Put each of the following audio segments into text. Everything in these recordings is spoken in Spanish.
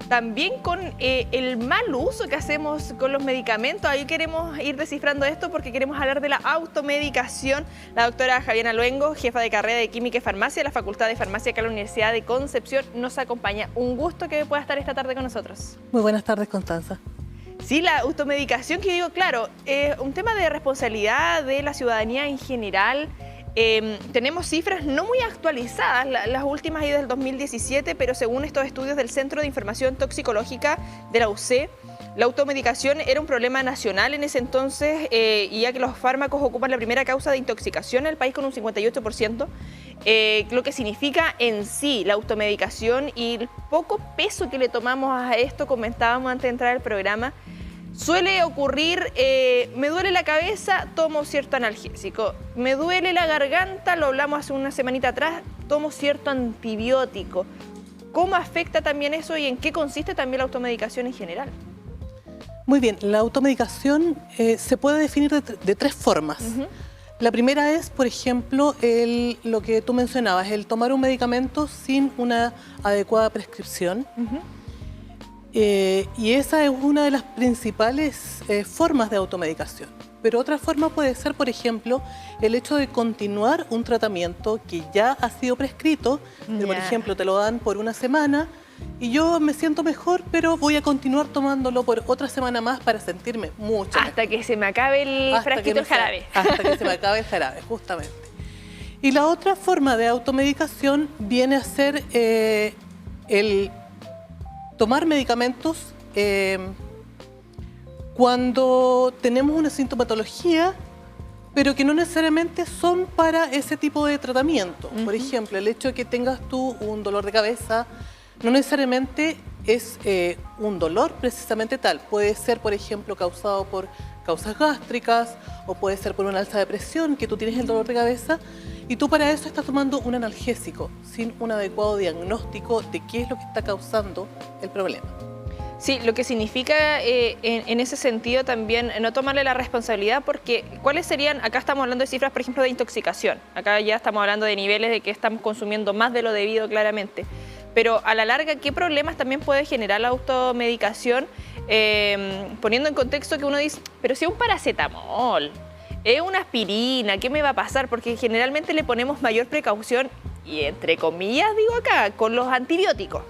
también con el mal uso que hacemos con los medicamentos. Ahí queremos ir descifrando esto porque queremos hablar de la automedicación. La doctora Javiana Luengo, jefa de carrera de Química y Farmacia de la Facultad de Farmacia acá en la Universidad de Concepción, nos acompaña. Un gusto que pueda estar esta tarde con nosotros. Muy buenas tardes, Constanza. Sí, la automedicación, que digo, claro, es un tema de responsabilidad de la ciudadanía en general. Tenemos cifras no muy actualizadas, las últimas ahí del 2017, pero según estos estudios del Centro de Información Toxicológica de la UC, la automedicación era un problema nacional en ese entonces, y ya que los fármacos ocupan la primera causa de intoxicación en el país con un 58%, lo que significa en sí la automedicación y el poco peso que le tomamos a esto, comentábamos antes de entrar al programa. Suele ocurrir, me duele la cabeza, tomo cierto analgésico. Me duele la garganta, lo hablamos hace una semanita atrás, tomo cierto antibiótico. ¿Cómo afecta también eso y en qué consiste también la automedicación en general? Muy bien, la automedicación se puede definir de tres formas. La primera es, por ejemplo, lo que tú mencionabas, el tomar un medicamento sin una adecuada prescripción. Y esa es una de las principales formas de automedicación. Pero otra forma puede ser, por ejemplo, el hecho de continuar un tratamiento que ya ha sido prescrito. Por ejemplo, te lo dan por una semana y yo me siento mejor, pero voy a continuar tomándolo por otra semana más para sentirme mucho mejor. Hasta que se me acabe el frasquito del jarabe. Hasta que se me acabe el jarabe, justamente. Y la otra forma de automedicación viene a ser el tomar medicamentos cuando tenemos una sintomatología, pero que no necesariamente son para ese tipo de tratamiento. Por ejemplo, el hecho de que tengas tú un dolor de cabeza no necesariamente es un dolor precisamente tal. Puede ser, por ejemplo, causado por causas gástricas o puede ser por una alza de presión, que tú tienes el dolor de cabeza y tú para eso estás tomando un analgésico sin un adecuado diagnóstico de qué es lo que está causando el problema. Sí, lo que significa en ese sentido también no tomarle la responsabilidad, porque ¿cuáles serían? Acá estamos hablando de cifras, por ejemplo, de intoxicación. Acá ya estamos hablando de niveles de que estamos consumiendo más de lo debido, claramente. Pero a la larga, ¿qué problemas también puede generar la automedicación? Poniendo en contexto que uno dice, pero si es un paracetamol, es una aspirina, ¿qué me va a pasar? Porque generalmente le ponemos mayor precaución, y entre comillas digo acá, con los antibióticos.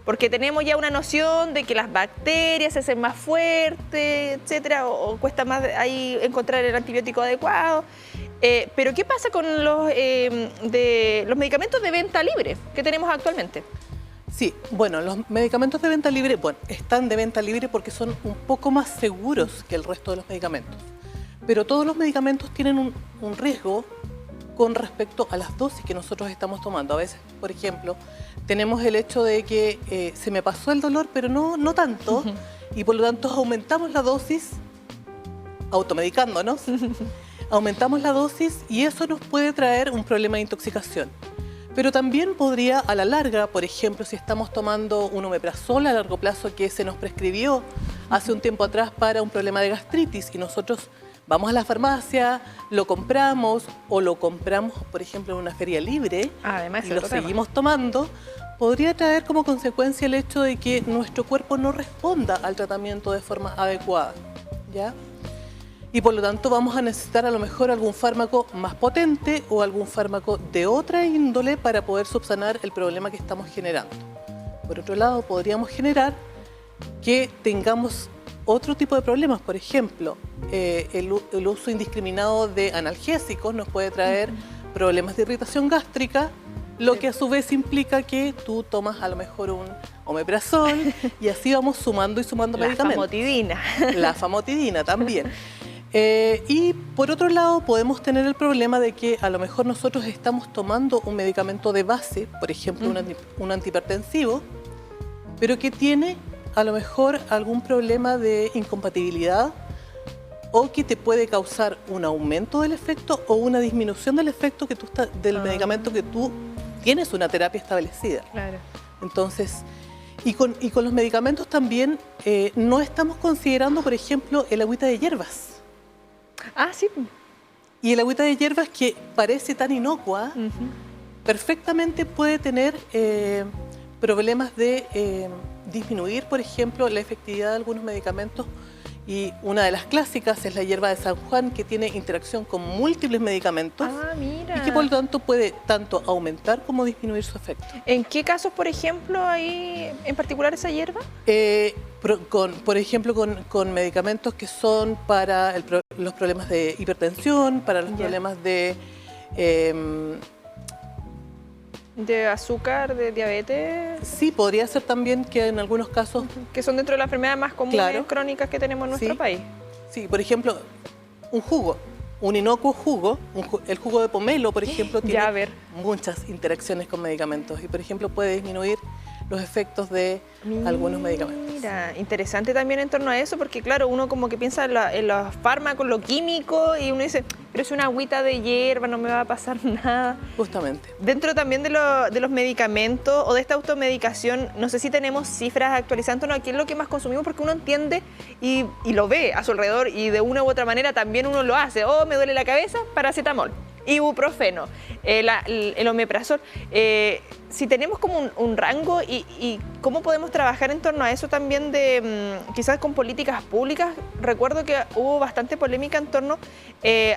Porque tenemos ya una noción de que las bacterias se hacen más fuertes, etcétera, o cuesta más ahí encontrar el antibiótico adecuado. Pero ¿qué pasa con los medicamentos de venta libre que tenemos actualmente? Sí, bueno, los medicamentos de venta libre, están de venta libre porque son un poco más seguros que el resto de los medicamentos. Pero todos los medicamentos tienen un riesgo con respecto a las dosis que nosotros estamos tomando. A veces, por ejemplo, tenemos el hecho de que se me pasó el dolor, pero no tanto, y por lo tanto aumentamos la dosis, automedicándonos, aumentamos la dosis y eso nos puede traer un problema de intoxicación. Pero también podría, a la larga, por ejemplo, si estamos tomando un omeprazol a largo plazo que se nos prescribió hace un tiempo atrás para un problema de gastritis y nosotros vamos a la farmacia, lo compramos o lo compramos, por ejemplo, en una feria libre y lo seguimos tomando, podría traer como consecuencia el hecho de que nuestro cuerpo no responda al tratamiento de forma adecuada, ¿ya? Y por lo tanto vamos a necesitar a lo mejor algún fármaco más potente o algún fármaco de otra índole para poder subsanar el problema que estamos generando. Por otro lado, podríamos generar que tengamos otro tipo de problemas. Por ejemplo, el uso indiscriminado de analgésicos nos puede traer problemas de irritación gástrica, lo que a su vez implica que tú tomas a lo mejor un omeprazol y así vamos sumando y sumando medicamentos. La famotidina. La famotidina también. Y por otro lado podemos tener el problema de que a lo mejor nosotros estamos tomando un medicamento de base, por ejemplo un antihipertensivo, pero que tiene a lo mejor algún problema de incompatibilidad o que te puede causar un aumento del efecto o una disminución del efecto que del medicamento que tú tienes una terapia establecida. Claro. Entonces, y con los medicamentos también no estamos considerando, por ejemplo, el agüita de hierbas. Ah, sí. Y el agüita de hierbas, que parece tan inocua, perfectamente puede tener problemas de disminuir, por ejemplo, la efectividad de algunos medicamentos. Y una de las clásicas es la hierba de San Juan, que tiene interacción con múltiples medicamentos. Ah, mira. Y que por lo tanto puede tanto aumentar como disminuir su efecto. ¿En qué casos, por ejemplo, hay en particular esa hierba? Por ejemplo, con medicamentos que son para los problemas de hipertensión, para los problemas de... ¿De azúcar, de diabetes? Sí, podría ser también que en algunos casos... Que son dentro de las enfermedades más comunes, crónicas que tenemos en nuestro país. Sí, por ejemplo, un jugo, un inocuo jugo, el jugo de pomelo, por ejemplo, tiene muchas interacciones con medicamentos y, por ejemplo, puede disminuir los efectos de algunos medicamentos. Mira, interesante también en torno a eso, porque claro, uno como que piensa en los fármacos, lo químico, y uno dice, pero es una agüita de hierba, no me va a pasar nada. Justamente. Dentro también de los medicamentos o de esta automedicación, no sé si tenemos cifras actualizando, ¿no? ¿Qué es lo que más consumimos? Porque uno entiende y lo ve a su alrededor y de una u otra manera también uno lo hace. Oh, me duele la cabeza, paracetamol. Ibuprofeno, el omeprazol. Si tenemos como un rango y cómo podemos trabajar en torno a eso también de quizás con políticas públicas. Recuerdo que hubo bastante polémica en torno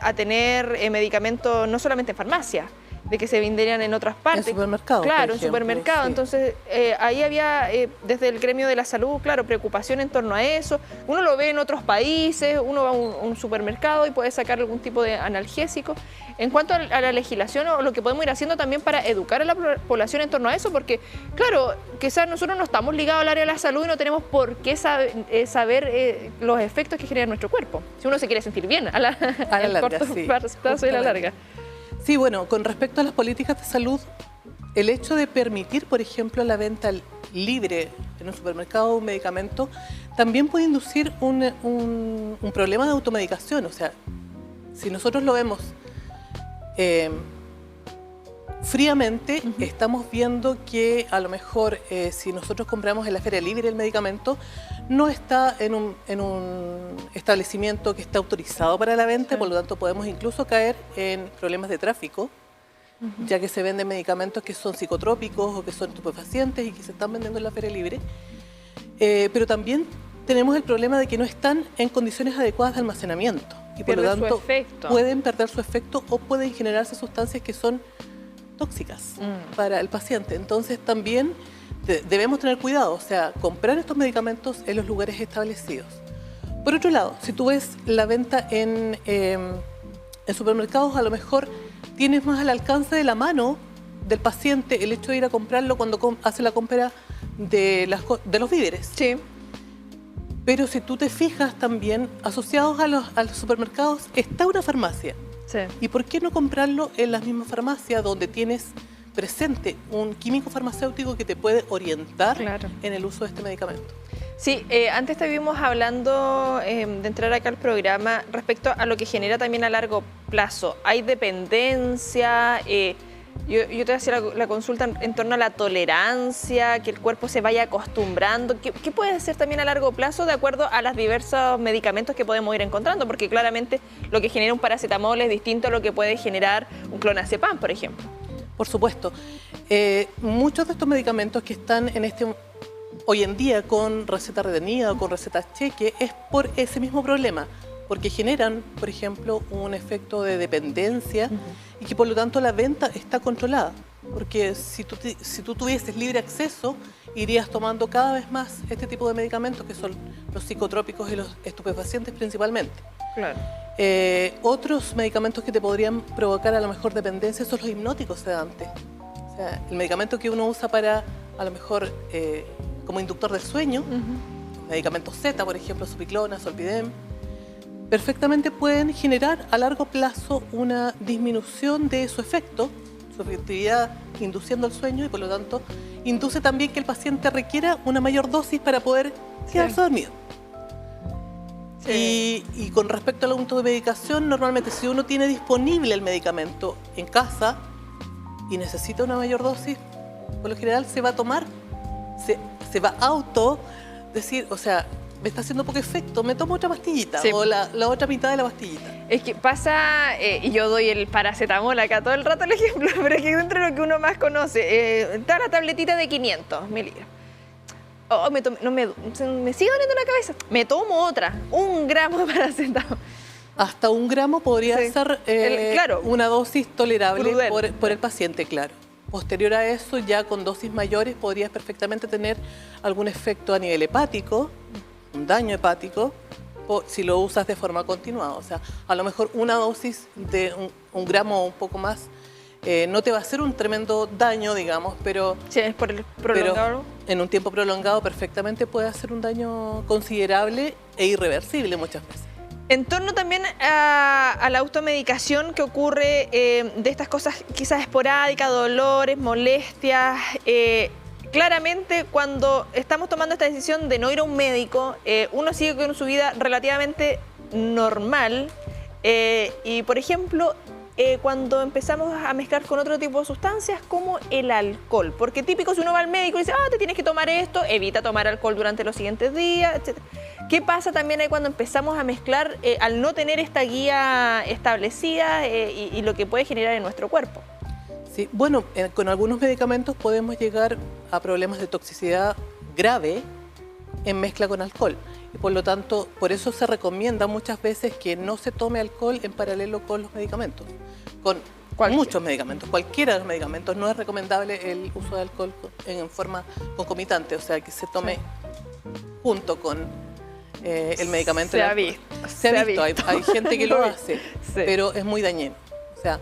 a tener medicamentos no solamente en farmacia, de que se venderían en otras partes. En supermercados. Claro, en supermercados. Sí. Entonces, ahí había, desde el gremio de la salud, claro, preocupación en torno a eso. Uno lo ve en otros países, uno va a un supermercado y puede sacar algún tipo de analgésico. En cuanto a la legislación o lo que podemos ir haciendo también para educar a la población en torno a eso, porque, claro, quizás nosotros no estamos ligados al área de la salud y no tenemos por qué saber los efectos que genera nuestro cuerpo. Si uno se quiere sentir bien a la larga, corto plazo y a la larga. Sí, bueno, con respecto a las políticas de salud, el hecho de permitir, por ejemplo, la venta libre en un supermercado de un medicamento también puede inducir un problema de automedicación. O sea, si nosotros lo vemos fríamente, estamos viendo que a lo mejor si nosotros compramos en la feria libre el medicamento, no está en un establecimiento que está autorizado para la venta, por lo tanto podemos incluso caer en problemas de tráfico, ya que se venden medicamentos que son psicotrópicos o que son estupefacientes y que se están vendiendo en la feria libre. Pero también tenemos el problema de que no están en condiciones adecuadas de almacenamiento y por lo tanto pueden perder su efecto o pueden generarse sustancias que son tóxicas para el paciente. Entonces también debemos tener cuidado, o sea, comprar estos medicamentos en los lugares establecidos. Por otro lado, si tú ves la venta en supermercados, a lo mejor tienes más al alcance de la mano del paciente el hecho de ir a comprarlo cuando hace la compra de los víveres. Sí. Pero si tú te fijas también, asociados a los supermercados está una farmacia. Sí. ¿Y por qué no comprarlo en las mismas farmacias donde tienes presente un químico farmacéutico que te puede orientar en el uso de este medicamento? Sí, antes estuvimos hablando de entrar acá al programa respecto a lo que genera también a largo plazo. Hay dependencia, yo te hacía la consulta en torno a la tolerancia, que el cuerpo se vaya acostumbrando. ¿Qué puede ser también a largo plazo de acuerdo a los diversos medicamentos que podemos ir encontrando? Porque claramente lo que genera un paracetamol es distinto a lo que puede generar un clonazepam, por ejemplo. Por supuesto. Muchos de estos medicamentos que están hoy en día con receta retenida o con receta cheque es por ese mismo problema, porque generan, por ejemplo, un efecto de dependencia y que por lo tanto la venta está controlada. Porque si tú tuvieses libre acceso, irías tomando cada vez más este tipo de medicamentos que son los psicotrópicos y los estupefacientes principalmente. Claro. Otros medicamentos que te podrían provocar a lo mejor dependencia son los hipnóticos sedantes. O sea, el medicamento que uno usa para, a lo mejor, como inductor del sueño, medicamentos Z, por ejemplo, Supiclona, Solpidem, perfectamente pueden generar a largo plazo una disminución de su efecto, su efectividad induciendo el sueño y por lo tanto induce también que el paciente requiera una mayor dosis para poder quedarse dormido. Sí. Y con respecto a la automedicación, normalmente si uno tiene disponible el medicamento en casa y necesita una mayor dosis, por lo general se va a tomar, se va a decir, o sea, me está haciendo poco efecto, me tomo otra pastillita o la otra mitad de la pastillita. Es que pasa, y yo doy el paracetamol acá todo el rato el ejemplo, pero es que dentro de lo que uno más conoce, está la tabletita de 500 miligramos. oh, me sigue doliendo la cabeza, me tomo otra, 1 gramo de paracetamol. Hasta 1 gramo podría Sí. ser Claro, una dosis tolerable prudente. por el paciente, claro. Posterior a eso, ya con dosis mayores, podrías perfectamente tener algún efecto a nivel hepático, un daño hepático, si lo usas de forma continuada. O sea, a lo mejor una dosis de 1 gramo o un poco más no te va a hacer un tremendo daño, digamos, pero, Sí, es por el prolongado. en un tiempo prolongado perfectamente puede hacer un daño considerable e irreversible muchas veces. En torno también a la automedicación que ocurre de estas cosas quizás esporádicas, dolores, molestias. Claramente cuando estamos tomando esta decisión de no ir a un médico, uno sigue con su vida relativamente normal y por ejemplo cuando empezamos a mezclar con otro tipo de sustancias como el alcohol, porque típico si uno va al médico y dice, te tienes que tomar esto, evita tomar alcohol durante los siguientes días, etc. ¿Qué pasa también ahí cuando empezamos a mezclar al no tener esta guía establecida y lo que puede generar en nuestro cuerpo? Sí, bueno, con algunos medicamentos podemos llegar a problemas de toxicidad grave en mezcla con alcohol. Y por lo tanto, por eso se recomienda muchas veces que no se tome alcohol en paralelo con los medicamentos. Con muchos medicamentos, cualquiera de los medicamentos, no es recomendable el uso de alcohol en forma concomitante, o sea, que se tome junto con el medicamento. Se ha visto. Se ha visto, hay gente que lo hace, Sí. pero es muy dañino. O sea,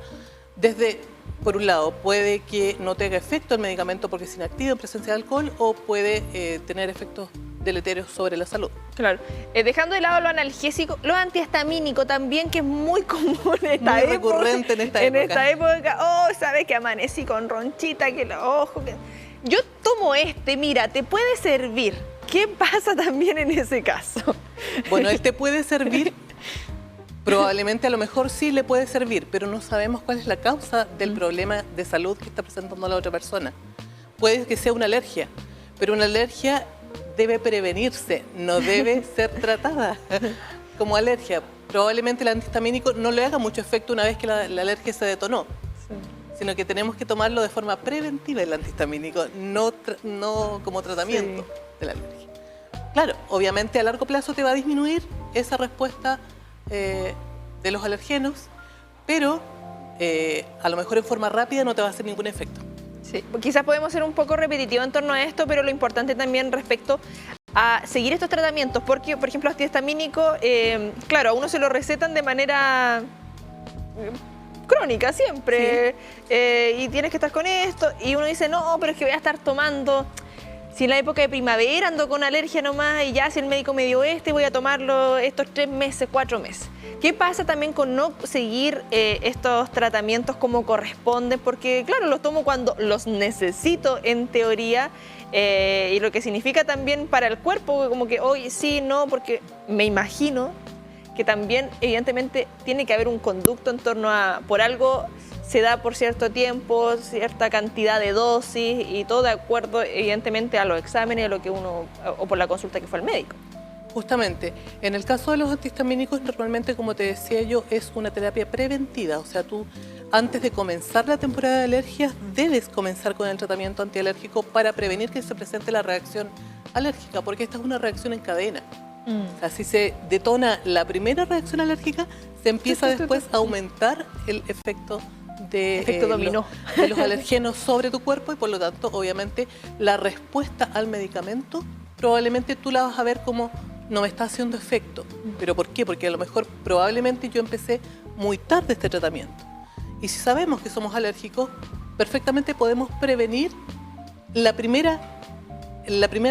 por un lado, puede que no tenga efecto el medicamento porque es inactivo en presencia de alcohol o puede tener efectos deleterios sobre la salud. Claro. Dejando de lado lo analgésico, lo antihistamínico también, que es muy común en esta Muy época. recurrente en esta En época. esta época, sabes que amanecí con ronchita, que los ojos... Yo tomo mira, te puede servir. ¿Qué pasa también en ese caso? Bueno, él te puede servir, probablemente a lo mejor sí le puede servir, pero no sabemos cuál es la causa del problema de salud que está presentando la otra persona. Puede que sea una alergia, pero una alergia debe prevenirse, no debe ser tratada como alergia. Probablemente el antihistamínico no le haga mucho efecto una vez que la alergia se detonó, sino que tenemos que tomarlo de forma preventiva el antihistamínico, no como tratamiento de la alergia. Claro, obviamente a largo plazo te va a disminuir esa respuesta de los alergenos, pero a lo mejor en forma rápida no te va a hacer ningún efecto. Sí, quizás podemos ser un poco repetitivos en torno a esto, pero lo importante también respecto a seguir estos tratamientos, porque, por ejemplo, antihistamínico, claro, a uno se lo recetan de manera crónica siempre, y tienes que estar con esto, y uno dice, no, pero es que voy a estar tomando, si en la época de primavera ando con alergia nomás, y ya si el médico me dio voy a tomarlo estos 3 meses, 4 meses. ¿Qué pasa también con no seguir estos tratamientos como corresponden? Porque, claro, los tomo cuando los necesito en teoría, y lo que significa también para el cuerpo, como que hoy sí, no, porque me imagino que también evidentemente tiene que haber un conducto en torno a, por algo se da por cierto tiempo, cierta cantidad de dosis y todo de acuerdo evidentemente a los exámenes, a lo que uno, o por la consulta que fue al médico. Justamente, en el caso de los antihistamínicos, normalmente, como te decía yo, es una terapia preventiva. O sea, tú, antes de comenzar la temporada de alergias, debes comenzar con el tratamiento antialérgico para prevenir que se presente la reacción alérgica, porque esta es una reacción en cadena. O sea, si se detona la primera reacción alérgica, se empieza después a aumentar el efecto dominó de los alergenos sobre tu cuerpo y, por lo tanto, obviamente, la respuesta al medicamento probablemente tú la vas a ver como no me está haciendo efecto. ¿Pero por qué? Porque a lo mejor probablemente yo empecé muy tarde este tratamiento. Y si sabemos que somos alérgicos, perfectamente podemos prevenir la primera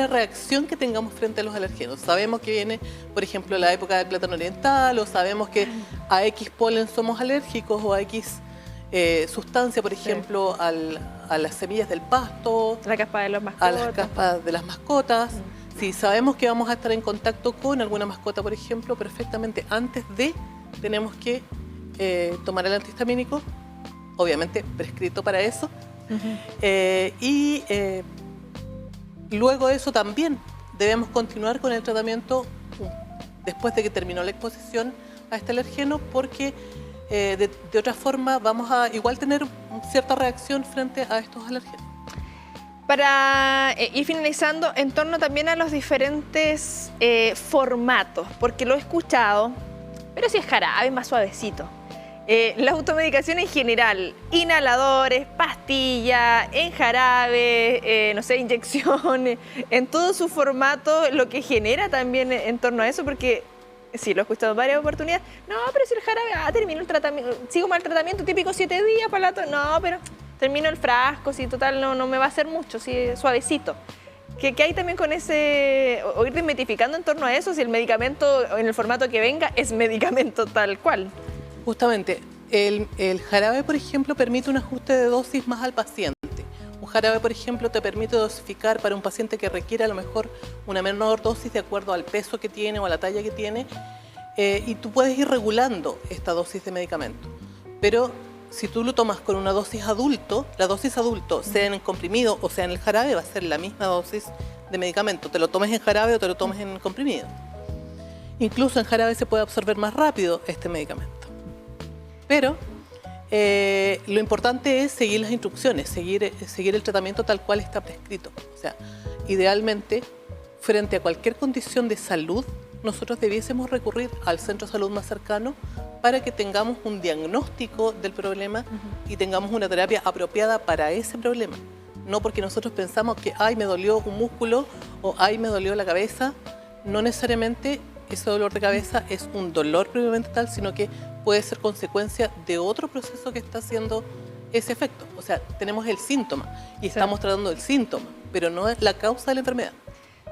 reacción que tengamos frente a los alergenos. Sabemos que viene, por ejemplo, la época del plátano oriental, o sabemos que a X polen somos alérgicos, o a X sustancia, por ejemplo, a las semillas del pasto, la caspa de las mascotas. A las caspas de las mascotas. Si sabemos que vamos a estar en contacto con alguna mascota, por ejemplo, perfectamente antes de tenemos que tomar el antihistamínico, obviamente prescrito para eso, luego de eso también debemos continuar con el tratamiento después de que terminó la exposición a este alergeno, porque de otra forma vamos a igual tener cierta reacción frente a estos alergenos. Para ir finalizando, en torno también a los diferentes formatos, porque lo he escuchado, pero si es jarabe, más suavecito. La automedicación en general, inhaladores, pastillas, en jarabe, no sé, inyecciones, en todo su formato, lo que genera también en torno a eso, porque sí, lo he escuchado en varias oportunidades. No, pero si el jarabe, termino el tratamiento, sigo mal el tratamiento típico 7 días para no, pero termino el frasco, si total no me va a hacer mucho, si suavecito. ¿Qué hay también con ese, o ir desmitificando en torno a eso, si el medicamento en el formato que venga es medicamento tal cual? Justamente, el jarabe, por ejemplo, permite un ajuste de dosis más al paciente. Un jarabe, por ejemplo, te permite dosificar para un paciente que requiere a lo mejor una menor dosis de acuerdo al peso que tiene o a la talla que tiene, y tú puedes ir regulando esta dosis de medicamento. Pero si tú lo tomas con una dosis adulto, la dosis adulto, sea en el comprimido o sea en el jarabe, va a ser la misma dosis de medicamento. Te lo tomes en jarabe o te lo tomes en comprimido. Incluso en jarabe se puede absorber más rápido este medicamento. Pero lo importante es seguir las instrucciones, seguir el tratamiento tal cual está prescrito. O sea, idealmente, frente a cualquier condición de salud, nosotros debiésemos recurrir al centro de salud más cercano para que tengamos un diagnóstico del problema y tengamos una terapia apropiada para ese problema. No porque nosotros pensamos que ay, me dolió un músculo o ay, me dolió la cabeza. No necesariamente ese dolor de cabeza es un dolor previamente tal, sino que puede ser consecuencia de otro proceso que está haciendo ese efecto. O sea, tenemos el síntoma y estamos tratando el síntoma, pero no es la causa de la enfermedad.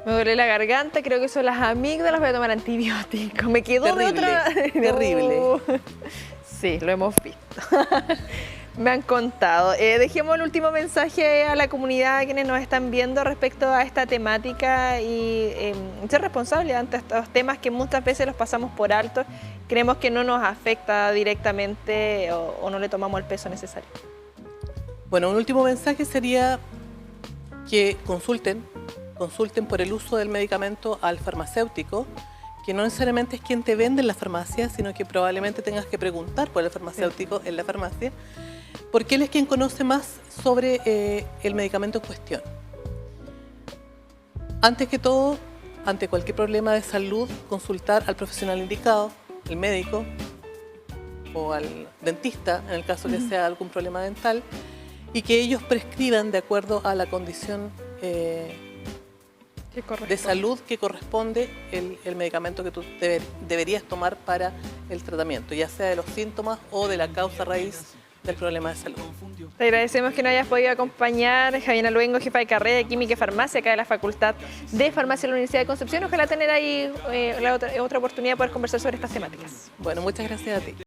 Me duele la garganta, creo que son las amígdalas, voy a tomar antibióticos. Me quedó terrible, de otra... Terrible. No. Sí, lo hemos visto. Me han contado. Dejemos el último mensaje a la comunidad, a quienes nos están viendo respecto a esta temática y ser responsables ante estos temas que muchas veces los pasamos por alto. Creemos que no nos afecta directamente o no le tomamos el peso necesario. Bueno, un último mensaje sería que consulten por el uso del medicamento al farmacéutico, que no necesariamente es quien te vende en la farmacia, sino que probablemente tengas que preguntar por el farmacéutico en la farmacia, porque él es quien conoce más sobre el medicamento en cuestión. Antes que todo, ante cualquier problema de salud, consultar al profesional indicado, el médico o al dentista, en el caso que sea algún problema dental, y que ellos prescriban de acuerdo a la condición de salud que corresponde el medicamento que tú deberías tomar para el tratamiento, ya sea de los síntomas o de la causa raíz del problema de salud. Te agradecemos que nos hayas podido acompañar, Javiera Luengo, jefa de carrera de Química y Farmacia acá de la Facultad de Farmacia de la Universidad de Concepción. Ojalá tener ahí otra oportunidad de poder conversar sobre estas temáticas. Bueno, muchas gracias a ti.